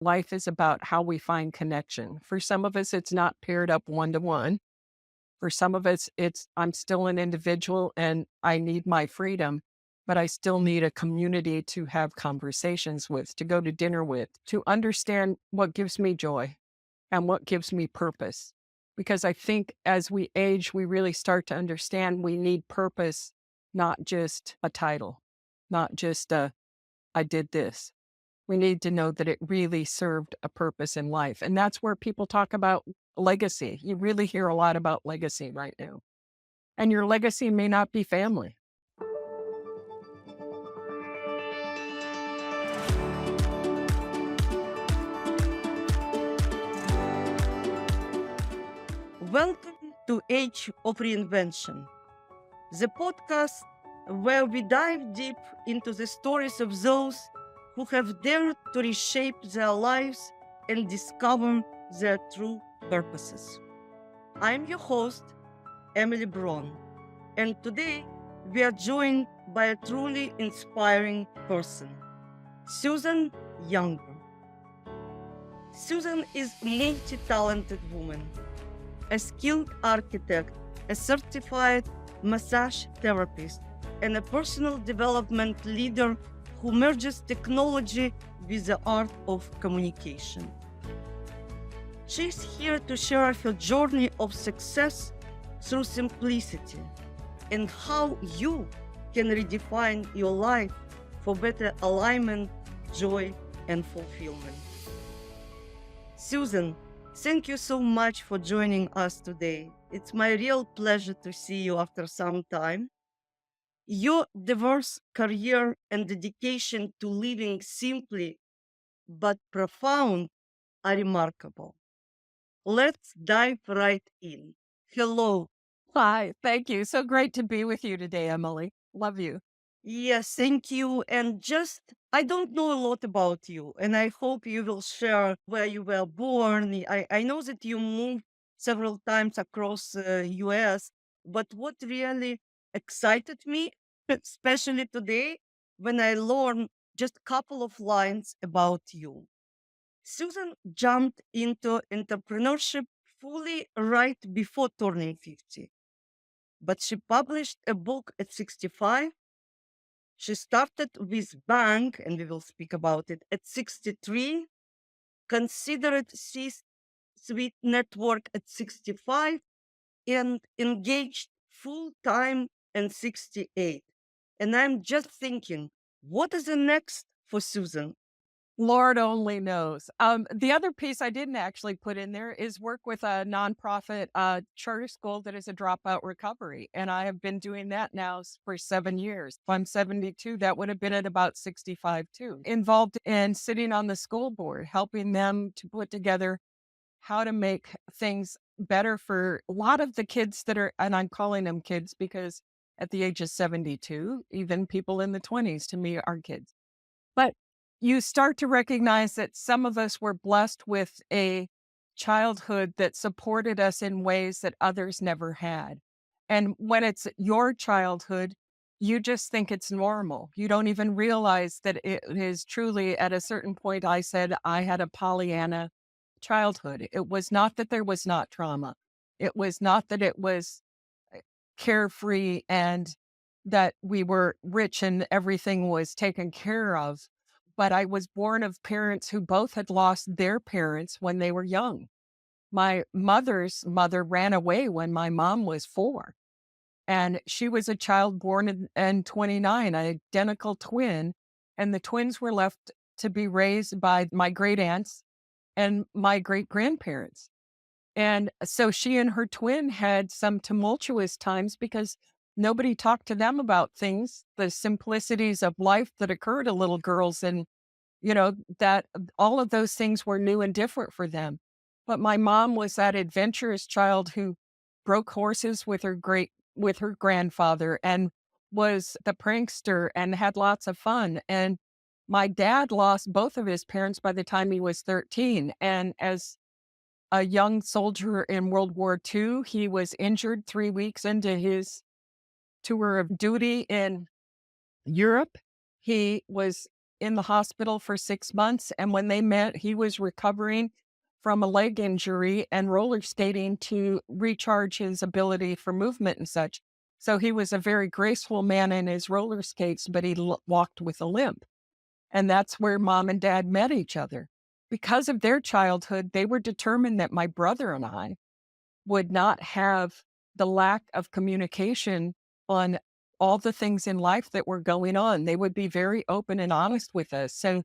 life is about how we find connection. For some of us, it's not paired up one to one. For some of us, it's I'm still an individual and I need my freedom, but I still need a community to have conversations with, to go to dinner with, to understand what gives me joy and what gives me purpose. Because I think as we age, we really start to understand we need purpose, not just a title, not just I did this. We need to know that it really served a purpose in life. And that's where people talk about legacy. You really hear a lot about legacy right now. And your legacy may not be family. Welcome to Age of Reinvention, the podcast where we dive deep into the stories of those who have dared to reshape their lives and discover their true purposes. I'm your host, Emily Bron, and today we are joined by a truly inspiring person, Susan Younger. Susan is a multi-talented woman, a skilled architect, a certified massage therapist, and a personal development leader who merges technology with the art of communication. She's here to share her journey of success through simplicity and how you can redefine your life for better alignment, joy, and fulfillment. Susan, thank you so much for joining us today. It's my real pleasure to see you after some time. Your diverse career and dedication to living simply but profound are remarkable. Let's dive right in. Hello. Hi, thank you. So great to be with you today, Emily. Love you. Yes, thank you. And just, I don't know a lot about you, and I hope you will share where you were born. I know that you moved several times across US, but what really excited me, especially today, when I learned just a couple of lines about you. Susan jumped into entrepreneurship fully right before turning 50, but she published a book at 65. She started with bank, and we will speak about it, at 63, considered C-suite network at 65, and engaged full time at 68. And I'm just thinking, what is the next for Susan? Lord only knows. The other piece I didn't actually put in there is work with a nonprofit charter school that is a dropout recovery. And I have been doing that now for 7 years. If I'm 72, that would have been at about 65 too. Involved in sitting on the school board, helping them to put together how to make things better for a lot of the kids that are, and I'm calling them kids because at the age of 72, even people in the 20s to me are kids. But you start to recognize that some of us were blessed with a childhood that supported us in ways that others never had. And when it's your childhood, you just think it's normal. You don't even realize that it is truly at a certain point. I said I had a Pollyanna childhood. It was not that there was not trauma. It was not that it was carefree and that we were rich and everything was taken care of. But I was born of parents who both had lost their parents when they were young. My mother's mother ran away when my mom was 4, and she was a child born in 29, an identical twin. And the twins were left to be raised by my great aunts and my great grandparents. And so she and her twin had some tumultuous times because nobody talked to them about things, the simplicities of life that occur to little girls. And, that all of those things were new and different for them. But my mom was that adventurous child who broke horses with her grandfather and was the prankster and had lots of fun. And my dad lost both of his parents by the time he was 13. And as a young soldier in World War II. He was injured 3 weeks into his tour of duty in Europe. He was in the hospital for 6 months. And when they met, he was recovering from a leg injury and roller skating to recharge his ability for movement and such. So he was a very graceful man in his roller skates, but he walked with a limp. And that's where mom and dad met each other. Because of their childhood, they were determined that my brother and I would not have the lack of communication on all the things in life that were going on. They would be very open and honest with us. So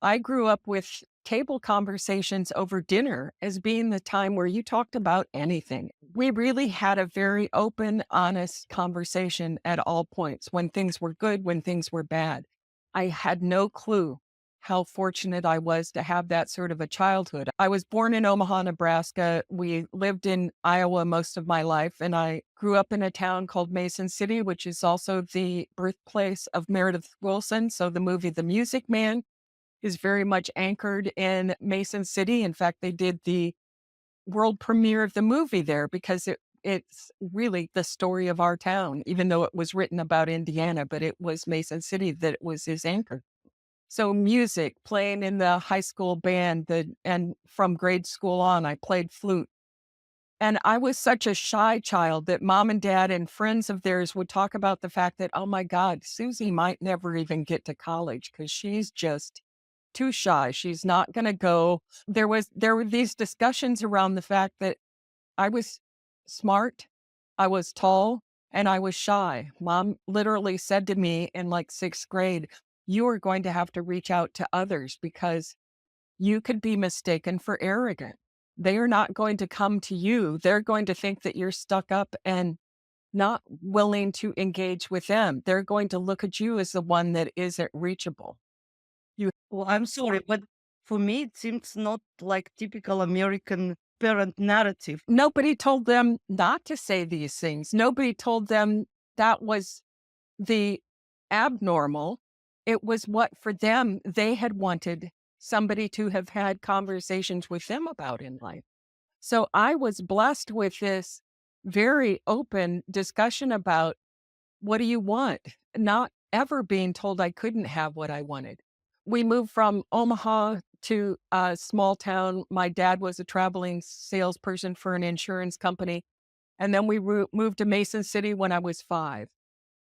I grew up with table conversations over dinner as being the time where you talked about anything. We really had a very open, honest conversation at all points when things were good, when things were bad. I had no clue how fortunate I was to have that sort of a childhood. I was born in Omaha, Nebraska. We lived in Iowa most of my life, and I grew up in a town called Mason City, which is also the birthplace of Meredith Willson. So the movie The Music Man is very much anchored in Mason City. In fact, they did the world premiere of the movie there because it's really the story of our town, even though it was written about Indiana, but it was Mason City that was his anchor. So music, playing in the high school band, and from grade school on, I played flute. And I was such a shy child that mom and dad and friends of theirs would talk about the fact that, oh my God, Susie might never even get to college because she's just too shy. She's not going to go. There were these discussions around the fact that I was smart, I was tall, and I was shy. Mom literally said to me in like 6th grade, "You are going to have to reach out to others because you could be mistaken for arrogant. They are not going to come to you. They're going to think that you're stuck up and not willing to engage with them. They're going to look at you as the one that isn't reachable." You Well, I'm sorry, but for me, it seems not like typical American parent narrative. Nobody told them not to say these things. Nobody told them that was the abnormal. It was what for them they had wanted somebody to have had conversations with them about in life. So I was blessed with this very open discussion about what do you want? Not ever being told I couldn't have what I wanted. We moved from Omaha to a small town. My dad was a traveling salesperson for an insurance company. And then we moved to Mason City when I was 5.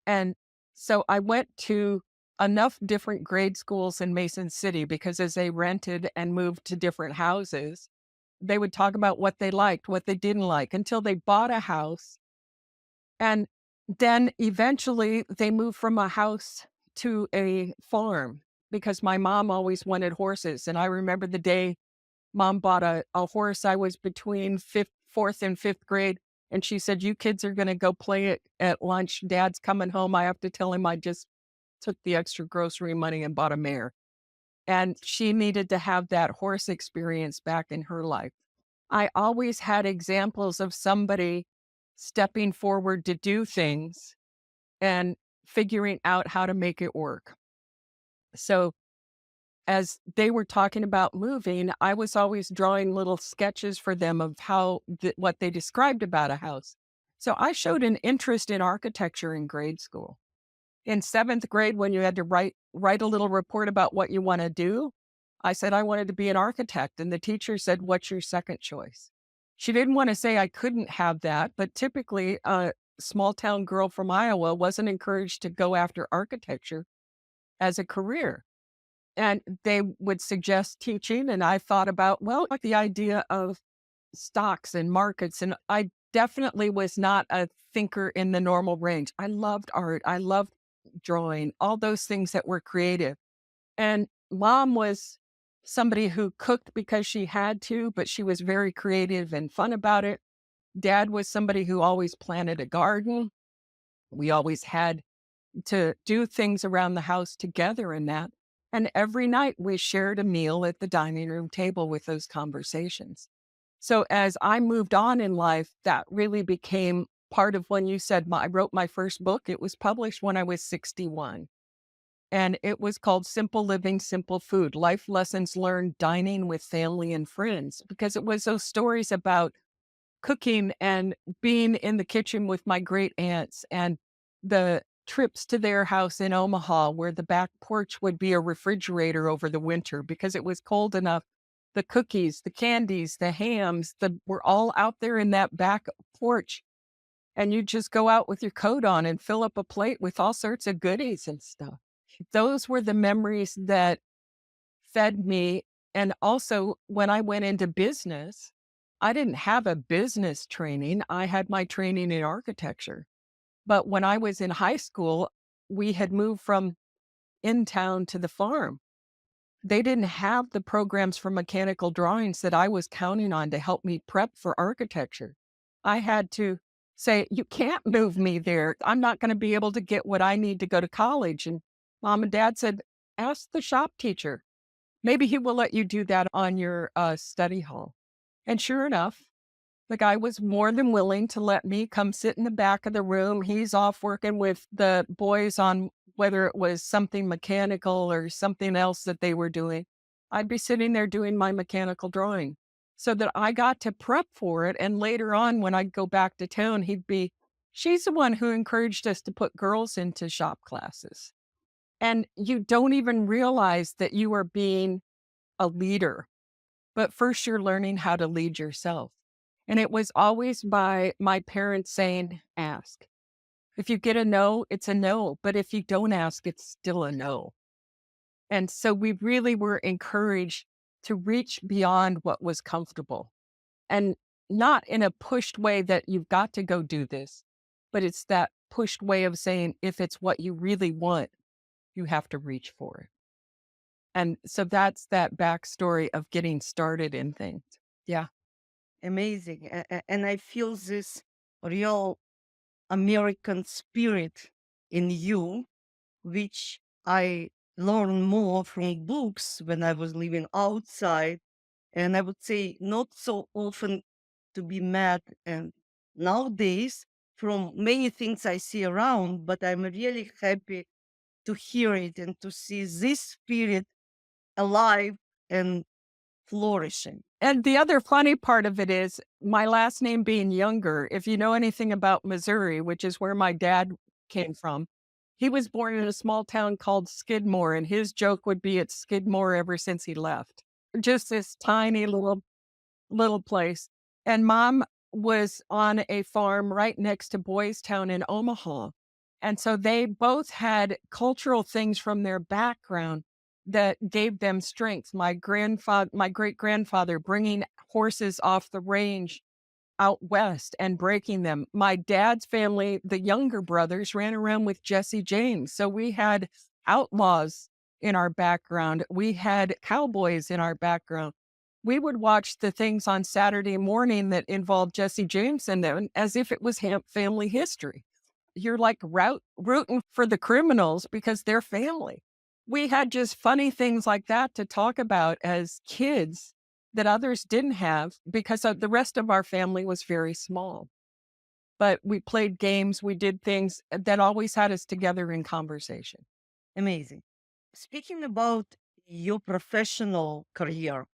And so I went to enough different grade schools in Mason City because as they rented and moved to different houses, they would talk about what they liked, what they didn't like until they bought a house. And then eventually they moved from a house to a farm because my mom always wanted horses. And I remember the day mom bought a horse. I was between 4th and 5th grade. And she said, "You kids are going to go play it at lunch. Dad's coming home. I have to tell him I just took the extra grocery money and bought a mare." And she needed to have that horse experience back in her life. I always had examples of somebody stepping forward to do things and figuring out how to make it work. So as they were talking about moving, I was always drawing little sketches for them of what they described about a house. So I showed an interest in architecture in grade school. In 7th grade, when you had to write a little report about what you want to do, I said I wanted to be an architect, and the teacher said, "What's your second choice?" She didn't want to say I couldn't have that, but typically a small town girl from Iowa wasn't encouraged to go after architecture as a career. And they would suggest teaching, and I thought about, well, like the idea of stocks and markets, and I definitely was not a thinker in the normal range. I loved art, I loved drawing, all those things that were creative. And mom was somebody who cooked because she had to, but she was very creative and fun about it. Dad was somebody who always planted a garden. We always had to do things around the house together in that. And every night we shared a meal at the dining room table with those conversations. So as I moved on in life, that really became part of when you said I wrote my first book. It was published when I was 61. And it was called Simple Living, Simple Food: Life Lessons Learned Dining with Family and Friends, because it was those stories about cooking and being in the kitchen with my great aunts and the trips to their house in Omaha where the back porch would be a refrigerator over the winter because it was cold enough. The cookies, the candies, the hams, were all out there in that back porch. And you just go out with your coat on and fill up a plate with all sorts of goodies and stuff. Those were the memories that fed me. And also, when I went into business, I didn't have a business training. I had my training in architecture. But when I was in high school, we had moved from in town to the farm. They didn't have the programs for mechanical drawings that I was counting on to help me prep for architecture. I had to say, "You can't move me there. I'm not going to be able to get what I need to go to college." And mom and dad said, "Ask the shop teacher. Maybe he will let you do that on your study hall." And sure enough, the guy was more than willing to let me come sit in the back of the room. He's off working with the boys on whether it was something mechanical or something else that they were doing. I'd be sitting there doing my mechanical drawing so that I got to prep for it. And later on, when I'd go back to town, she's the one who encouraged us to put girls into shop classes. And you don't even realize that you are being a leader, but first you're learning how to lead yourself. And it was always by my parents saying, ask. If you get a no, it's a no. But if you don't ask, it's still a no. And so we really were encouraged to reach beyond what was comfortable and not in a pushed way that you've got to go do this, but it's that pushed way of saying, if it's what you really want, you have to reach for it. And so that's that backstory of getting started in things. Yeah. Amazing. And I feel this real American spirit in you, which I learned more from books when I was living outside. And I would say not so often to be met. And nowadays, from many things I see around, but I'm really happy to hear it and to see this spirit alive and flourishing. And the other funny part of it is my last name being Younger. If you know anything about Missouri, which is where my dad came from, he was born in a small town called Skidmore, and his joke would be it's Skidmore ever since he left. Just this tiny little place. And mom was on a farm right next to Boys Town in Omaha. And so they both had cultural things from their background that gave them strength. My great grandfather bringing horses off the range out west and breaking them. My dad's family, the younger brothers, ran around with Jesse James. So we had outlaws in our background. We had cowboys in our background. We would watch the things on Saturday morning that involved Jesse James in them as if it was family history. You're like rooting for the criminals because they're family. We had just funny things like that to talk about as kids that others didn't have because the rest of our family was very small. But we played games, we did things that always had us together in conversation. Amazing. Speaking about your professional career,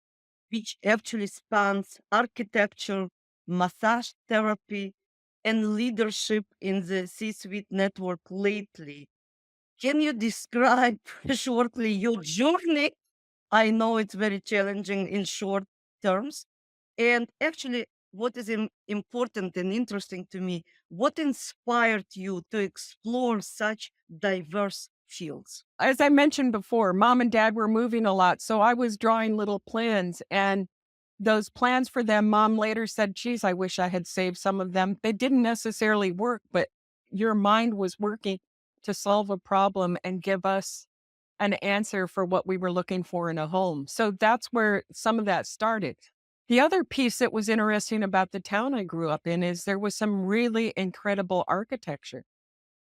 which actually spans architecture, massage therapy, and leadership in the C suite network lately. Can you describe shortly your journey? I know it's very challenging in short terms. And actually, what is important and interesting to me, what inspired you to explore such diverse fields? As I mentioned before, mom and dad were moving a lot. So I was drawing little plans, and those plans for them, mom later said, geez, I wish I had saved some of them. They didn't necessarily work, but your mind was working to solve a problem and give us an answer for what we were looking for in a home. So that's where some of that started. The other piece that was interesting about the town I grew up in is there was some really incredible architecture,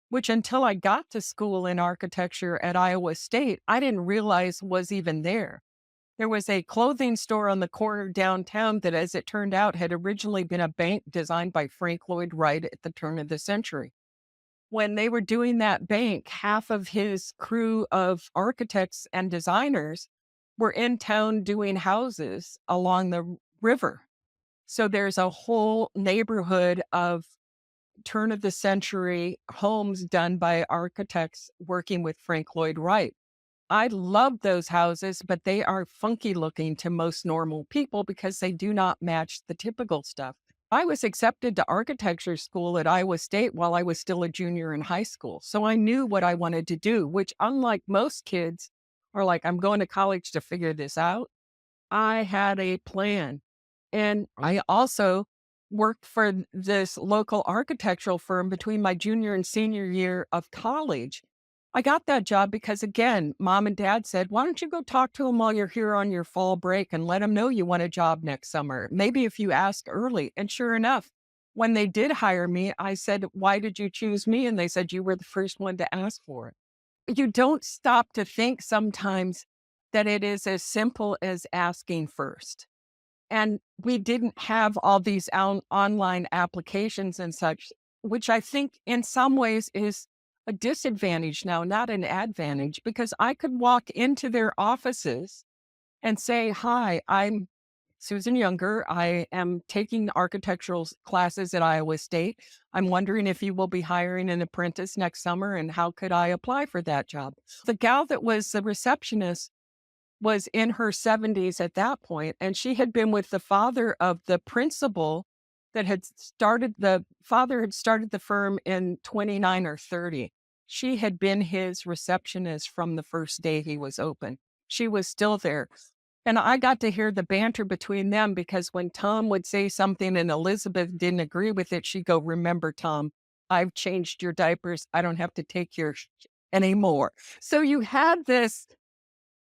which until I got to school in architecture at Iowa State, I didn't realize was even there. There was a clothing store on the corner downtown that, as it turned out, had originally been a bank designed by Frank Lloyd Wright at the turn of the century. When they were doing that bank, half of his crew of architects and designers were in town doing houses along the river. So there's a whole neighborhood of turn of the century homes done by architects working with Frank Lloyd Wright. I love those houses, but they are funky looking to most normal people because they do not match the typical stuff. I was accepted to architecture school at Iowa State while I was still a junior in high school. So I knew what I wanted to do, which, unlike most kids, are like, I'm going to college to figure this out. I had a plan. And I also worked for this local architectural firm between my junior and senior year of college. I got that job because, again, mom and dad said, why don't you go talk to them while you're here on your fall break and let them know you want a job next summer? Maybe if you ask early. And sure enough, when they did hire me, I said, why did you choose me? And they said, you were the first one to ask for it. You don't stop to think sometimes that it is as simple as asking first. And we didn't have all these online applications and such, which I think in some ways is a disadvantage now, not an advantage, because I could walk into their offices and say, hi, I'm Susan Younger. I am taking architectural classes at Iowa State. I'm wondering if you will be hiring an apprentice next summer and how could I apply for that job? The gal that was the receptionist was in her 70s at that point, and she had been with the father of the principal that had started the father had started the firm in 29 or 30. She had been his receptionist from the first day he was open. She was still there. And I got to hear the banter between them because when Tom would say something and Elizabeth didn't agree with it, she'd go, remember, Tom, I've changed your diapers. I don't have to take your anymore. So you had this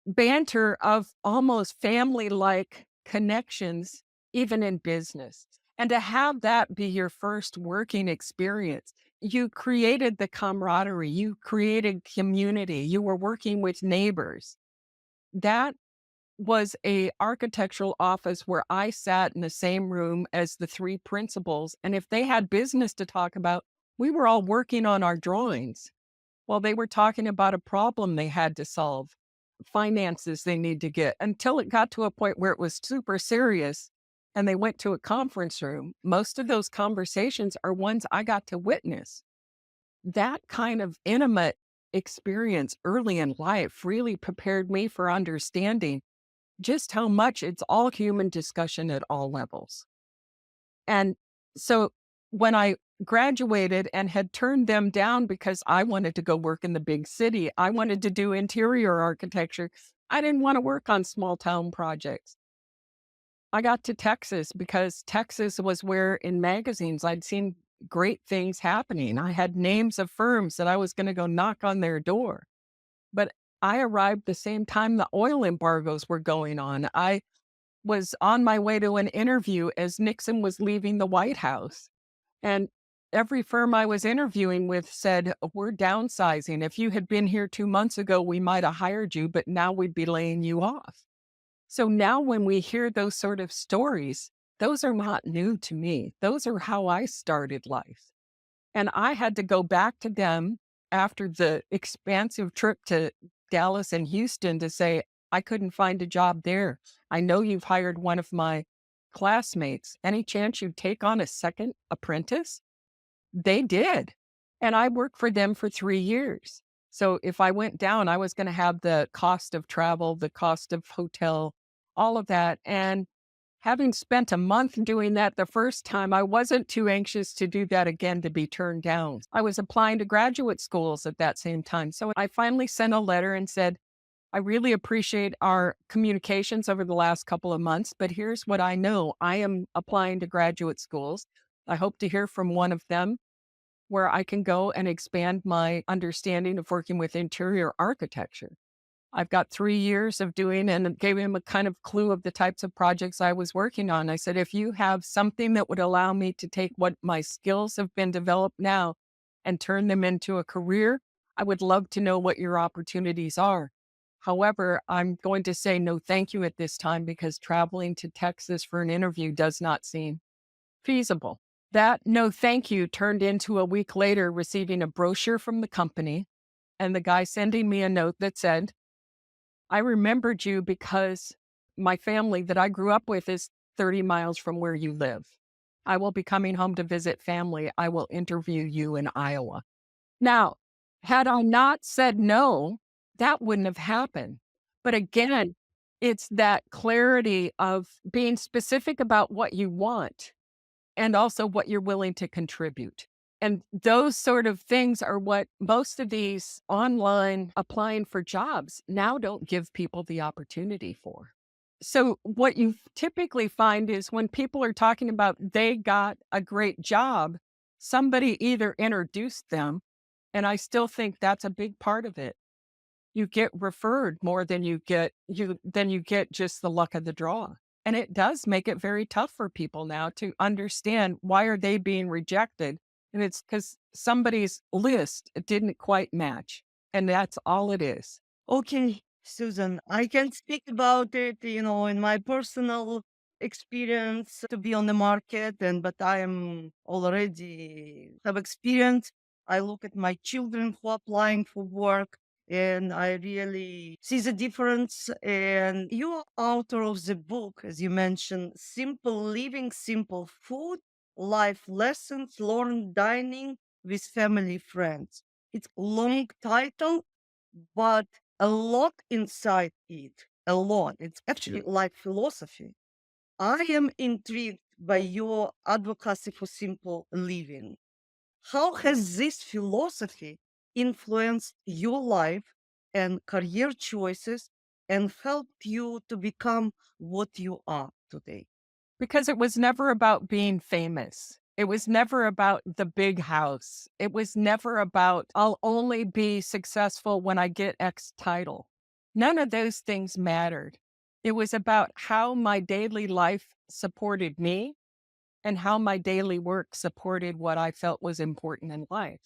banter of almost family-like connections, even in business. And to have that be your first working experience, you created the camaraderie, you created community, you were working with neighbors. That was a architectural office where I sat in the same room as the three principals. And if they had business to talk about, we were all working on our drawings while they were talking about a problem they had to solve, finances they need to get, until it got to a point where it was super serious and they went to a conference room. Most of those conversations are ones I got to witness. That kind of intimate experience early in life really prepared me for understanding just how much it's all human discussion at all levels. And so when I graduated and had turned them down because I wanted to go work in the big city, I wanted to do interior architecture. I didn't want to work on small town projects. I got to Texas because Texas was where in magazines I'd seen great things happening. I had names of firms that I was going to go knock on their door. But I arrived the same time the oil embargoes were going on. I was on my way to an interview as Nixon was leaving the White House. And every firm I was interviewing with said, we're downsizing. If you had been here 2 months ago, we might have hired you, but now we'd be laying you off. So now when we hear those sort of stories, those are not new to me. Those are how I started life. And I had to go back to them after the expansive trip to Dallas and Houston to say, I couldn't find a job there. I know you've hired one of my classmates. Any chance you'd take on a second apprentice? They did. And I worked for them for 3 years. So if I went down, I was going to have the cost of travel, the cost of hotel, all of that. And having spent a month doing that the first time, I wasn't too anxious to do that again to be turned down. I was applying to graduate schools at that same time. So I finally sent a letter and said, I really appreciate our communications over the last couple of months, but here's what I know. I am applying to graduate schools. I hope to hear from one of them where I can go and expand my understanding of working with interior architecture. I've got 3 years of doing, and gave him a kind of clue of the types of projects I was working on. I said, if you have something that would allow me to take what my skills have been developed now and turn them into a career, I would love to know what your opportunities are. However, I'm going to say no thank you at this time because traveling to Texas for an interview does not seem feasible. That no thank you turned into a week later receiving a brochure from the company and the guy sending me a note that said, I remembered you because my family that I grew up with is 30 miles from where you live. I will be coming home to visit family. I will interview you in Iowa. Now, had I not said no, that wouldn't have happened. But again, it's that clarity of being specific about what you want and also what you're willing to contribute. And those sort of things are what most of these online applying for jobs now don't give people the opportunity for. So, what you typically find is when people are talking about they got a great job, somebody either introduced them, and I still think that's a big part of it. You get referred more than you get just the luck of the draw. And it does make it very tough for people now to understand why are they being rejected. And it's because somebody's list didn't quite match. And that's all it is. Okay, Susan, I can speak about it, in my personal experience to be on the market, and but I am already have experience. I look at my children who are applying for work, and I really see the difference. And you are author of the book, as you mentioned, Simple Living, Simple Food, Life Lessons, Learned Dining with Family Friends. It's long title, but a lot inside it, a lot. It's actually like philosophy. I am intrigued by your advocacy for simple living. How has this philosophy influenced your life and career choices and helped you to become what you are today? Because it was never about being famous. It was never about the big house. It was never about, I'll only be successful when I get X title. None of those things mattered. It was about how my daily life supported me and how my daily work supported what I felt was important in life.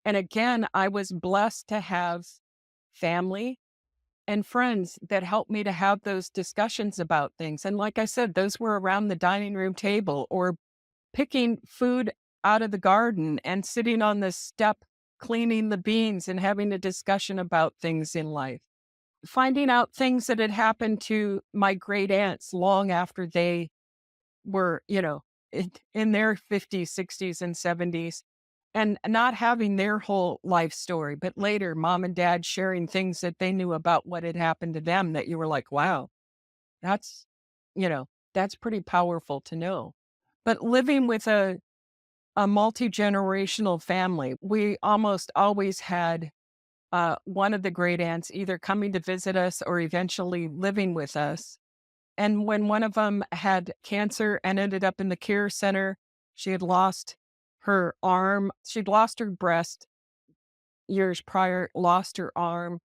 And again, I was blessed to have family and friends that helped me to have those discussions about things. And like I said, those were around the dining room table or picking food out of the garden and sitting on the step, cleaning the beans and having a discussion about things in life. Finding out things that had happened to my great aunts long after they were, in their 50s, 60s, and 70s, and not having their whole life story, but later mom and dad sharing things that they knew about what had happened to them that you were like, wow, that's, that's pretty powerful to know. But living with a multi generational family, we almost always had one of the great aunts either coming to visit us or eventually living with us. And when one of them had cancer and ended up in the care center, she had lost her arm. She'd lost her breast years prior, lost her arm,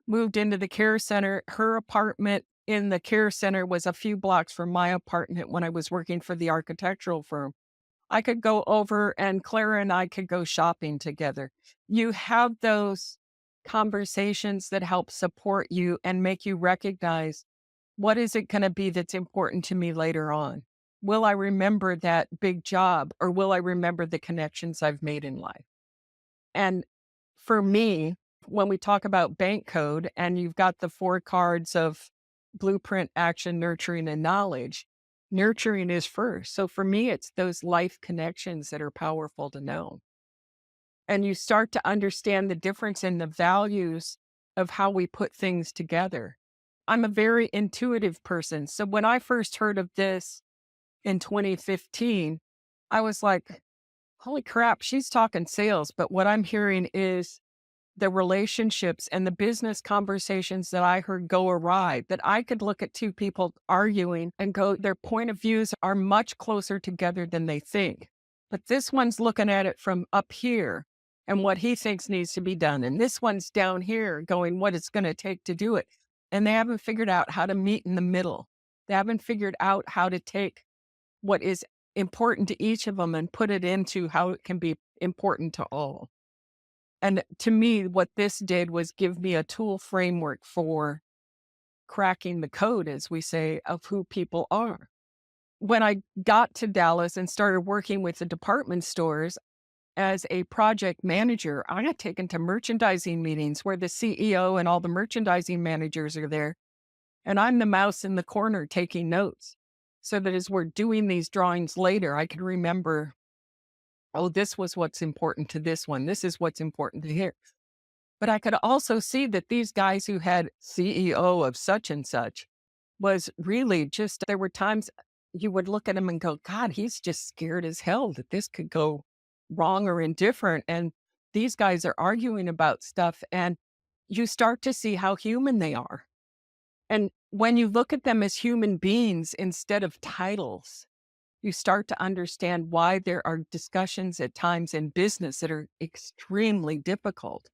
moved into the care center. Her apartment in the care center was a few blocks from my apartment when I was working for the architectural firm. I could go over and Clara and I could go shopping together. You have those conversations that help support you and make you recognize what is it going to be that's important to me later on? Will I remember that big job or will I remember the connections I've made in life? And for me, when we talk about bank code and you've got the four cards of blueprint, action, nurturing, and knowledge, nurturing is first. So for me, it's those life connections that are powerful to know. And you start to understand the difference in the values of how we put things together. I'm a very intuitive person. So when I first heard of this in 2015, I was like, holy crap, she's talking sales. But what I'm hearing is the relationships and the business conversations that I heard go awry, that I could look at two people arguing and go, their point of views are much closer together than they think. But this one's looking at it from up here and what he thinks needs to be done. And this one's down here going, what it's going to take to do it. And they haven't figured out how to meet in the middle. They haven't figured out how to take what is important to each of them and put it into how it can be important to all. And to me, what this did was give me a tool framework for cracking the code, as we say, of who people are. When I got to Dallas and started working with the department stores as a project manager, I got taken to merchandising meetings where the CEO and all the merchandising managers are there. And I'm the mouse in the corner taking notes. so that as we're doing these drawings later, I can remember, oh, this was what's important to this one. This is what's important to here. But I could also see that these guys who had CEO of such and such was really just, there were times you would look at him and go, God, he's just scared as hell that this could go wrong or indifferent. And these guys are arguing about stuff, and you start to see how human they are. And when you look at them as human beings instead of titles, you start to understand why there are discussions at times in business that are extremely difficult.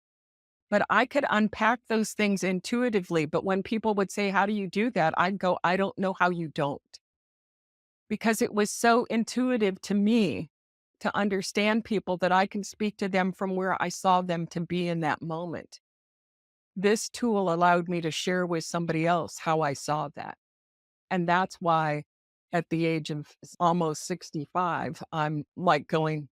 But I could unpack those things intuitively. But when people would say, how do you do that? I'd go, I don't know how you don't. Because it was so intuitive to me to understand people that I can speak to them from where I saw them to be in that moment. This tool allowed me to share with somebody else how I saw that. And that's why at the age of almost 65, I'm like going,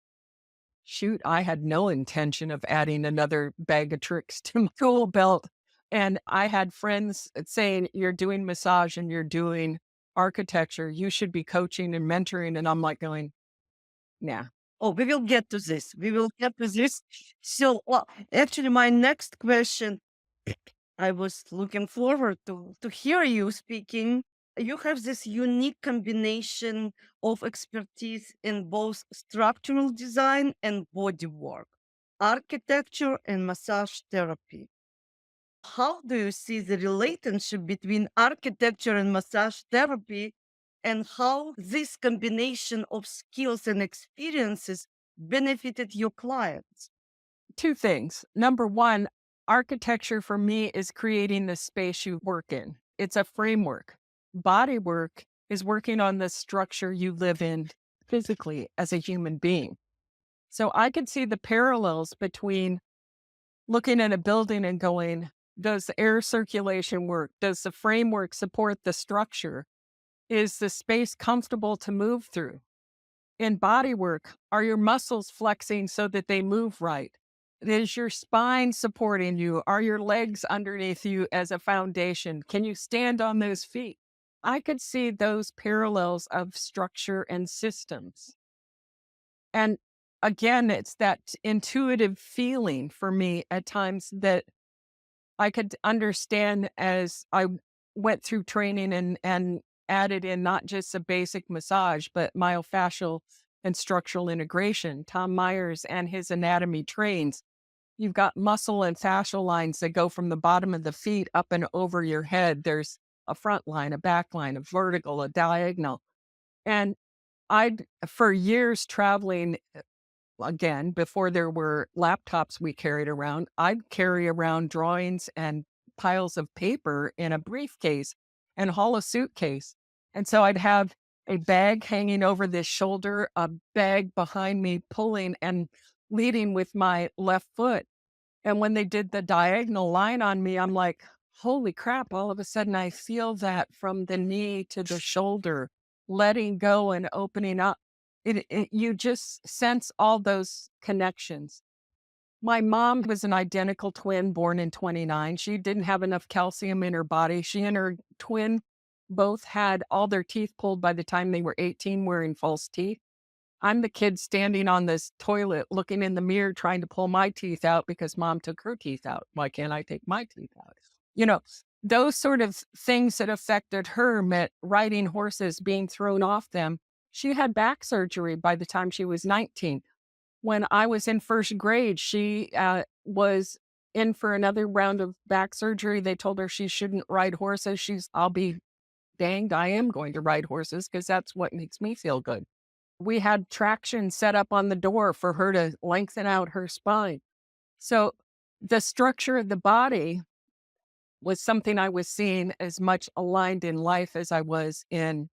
shoot, I had no intention of adding another bag of tricks to my tool belt. And I had friends saying, you're doing massage and you're doing architecture. You should be coaching and mentoring. And I'm like going, nah. Oh, we will get to this. We will get to this. So, well, actually, my next question, I was looking forward to hear you speaking. You have this unique combination of expertise in both structural design and body work, architecture and massage therapy. How do you see the relationship between architecture and massage therapy, and how this combination of skills and experiences benefited your clients? Two things. Number one, architecture for me is creating the space you work in. It's a framework. Body work is working on the structure you live in physically as a human being. So I could see the parallels between looking at a building and going, does the air circulation work? Does the framework support the structure? Is the space comfortable to move through? In body work, are your muscles flexing so that they move right? Is your spine supporting you? Are your legs underneath you as a foundation? Can you stand on those feet? I could see those parallels of structure and systems. And again, it's that intuitive feeling for me at times that I could understand as I went through training and added in not just a basic massage, but myofascial and structural integration. Tom Myers and his anatomy trains. You've got muscle and fascial lines that go from the bottom of the feet up and over your head. There's a front line, a back line, a vertical, a diagonal. And I'd, for years traveling, again, before there were laptops we carried around, I'd carry around drawings and piles of paper in a briefcase and haul a suitcase. And so I'd have a bag hanging over this shoulder, a bag behind me pulling and leading with my left foot. And when they did the diagonal line on me, I'm like, holy crap, all of a sudden I feel that from the knee to the shoulder, letting go and opening up. You just sense all those connections. My mom was an identical twin born in 29. She didn't have enough calcium in her body. She and her twin both had all their teeth pulled by the time they were 18, wearing false teeth. I'm the kid standing on this toilet looking in the mirror trying to pull my teeth out because mom took her teeth out. Why can't I take my teeth out? You know, those sort of things that affected her meant riding horses, being thrown off them. She had back surgery by the time she was 19. When I was in first grade, she was in for another round of back surgery. They told her she shouldn't ride horses. I'll be danged, I am going to ride horses because that's what makes me feel good. We had traction set up on the door for her to lengthen out her spine. So the structure of the body was something I was seeing as much aligned in life as I was in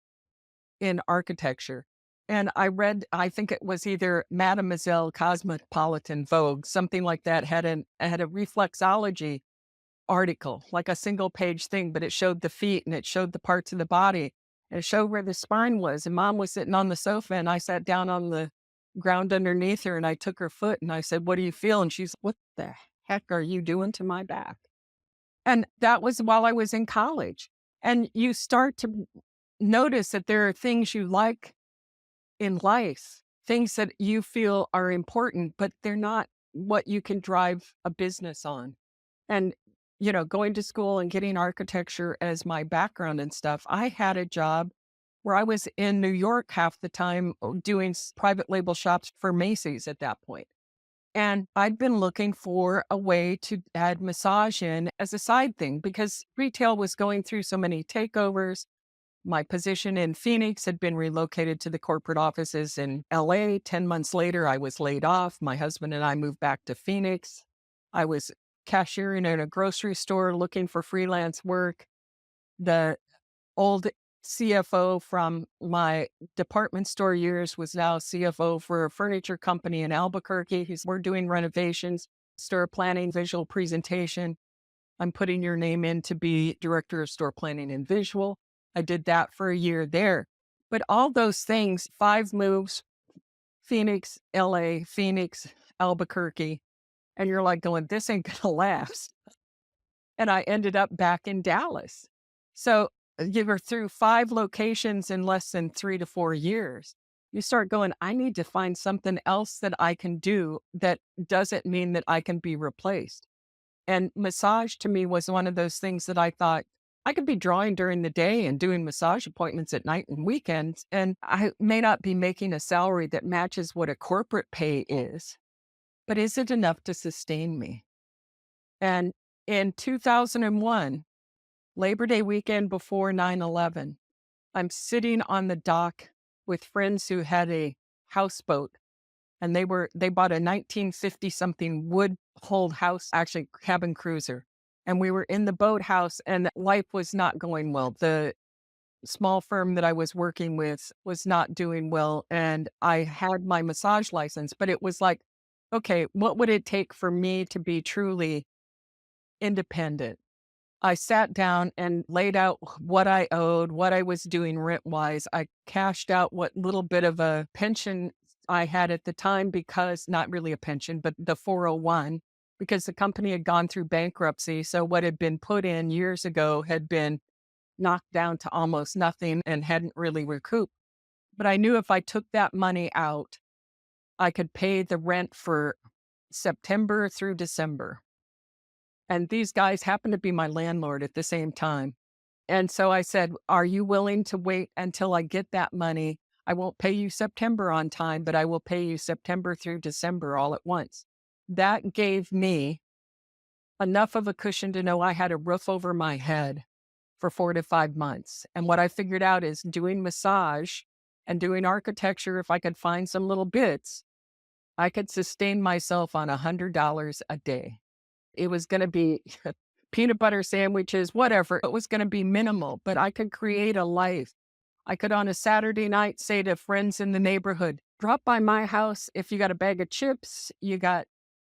architecture. And I read, I think it was either Mademoiselle Cosmopolitan Vogue, something like that, had a reflexology article, like a single page thing, but it showed the feet and it showed the parts of the body and it showed where the spine was. And mom was sitting on the sofa and I sat down on the ground underneath her and I took her foot and I said, what do you feel? And she's, what the heck are you doing to my back? And that was while I was in college. And you start to notice that there are things you like in life, things that you feel are important, but they're not what you can drive a business on. And, going to school and getting architecture as my background and stuff, I had a job where I was in New York half the time doing private label shops for Macy's at that point. And I'd been looking for a way to add massage in as a side thing because retail was going through so many takeovers. My position in Phoenix had been relocated to the corporate offices in LA. 10 months later, I was laid off. My husband and I moved back to Phoenix. I was cashiering in a grocery store looking for freelance work. The old CFO from my department store years was now CFO for a furniture company in Albuquerque. We're doing renovations, store planning, visual presentation. I'm putting your name in to be director of store planning and visual. I did that for a year there. But all those things, 5 moves, Phoenix, LA, Phoenix, Albuquerque, and you're like going, this ain't going to last. And I ended up back in Dallas. So you were through 5 locations in less than 3 to 4 years. You start going, I need to find something else that I can do that doesn't mean that I can be replaced. And massage to me was one of those things that I thought I could be drawing during the day and doing massage appointments at night and weekends. And I may not be making a salary that matches what a corporate pay is, but is it enough to sustain me? And in 2001, Labor Day weekend before 9/11, I'm sitting on the dock with friends who had a houseboat and they bought a 1950 something wood hold house, actually cabin cruiser. And we were in the boathouse and life was not going well. The small firm that I was working with was not doing well. And I had my massage license, but it was like, okay, what would it take for me to be truly independent? I sat down and laid out what I owed, what I was doing rent wise. I cashed out what little bit of a pension I had at the time because not really a pension, but the 401, because the company had gone through bankruptcy. So what had been put in years ago had been knocked down to almost nothing and hadn't really recouped. But I knew if I took that money out, I could pay the rent for September through December. And these guys happened to be my landlord at the same time. And so I said, are you willing to wait until I get that money? I won't pay you September on time, but I will pay you September through December all at once. That gave me enough of a cushion to know I had a roof over my head for 4 to 5 months. And what I figured out is doing massage and doing architecture, if I could find some little bits, I could sustain myself on $100 a day. It was gonna be peanut butter sandwiches, whatever. It was gonna be minimal, but I could create a life. I could, on a Saturday night, say to friends in the neighborhood, "Drop by my house if you got a bag of chips, you got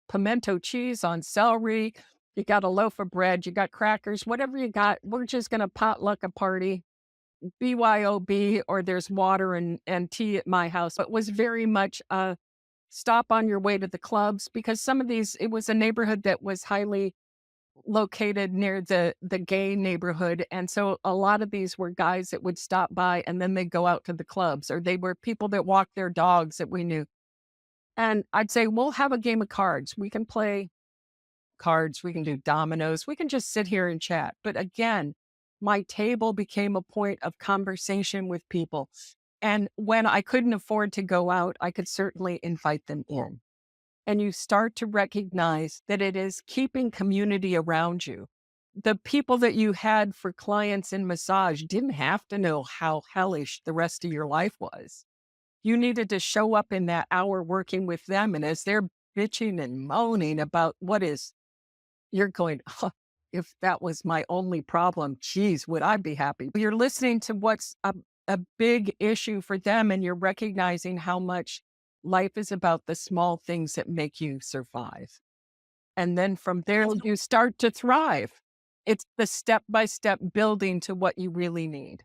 pimento cheese on celery, you got a loaf of bread, you got crackers, whatever you got, we're just gonna potluck a party, BYOB, or there's water and tea at my house." It was very much a stop on your way to the clubs because some of these it was a neighborhood that was highly located near the gay neighborhood, and so a lot of these were guys that would stop by and then they'd go out to the clubs, or they were people that walked their dogs that we knew. And I'd say, "We'll have a game of cards. We can play cards, we can do dominoes, we can just sit here and chat." But again, my table became a point of conversation with people. And when I couldn't afford to go out, I could certainly invite them in. And you start to recognize that it is keeping community around you. The people that you had for clients in massage didn't have to know how hellish the rest of your life was. You needed to show up in that hour working with them. And as they're bitching and moaning about what is, you're going, "Huh, if that was my only problem, geez, would I be happy?" You're listening to what's a big issue for them, and you're recognizing how much life is about the small things that make you survive. And then from there, you start to thrive. It's the step by step building to what you really need.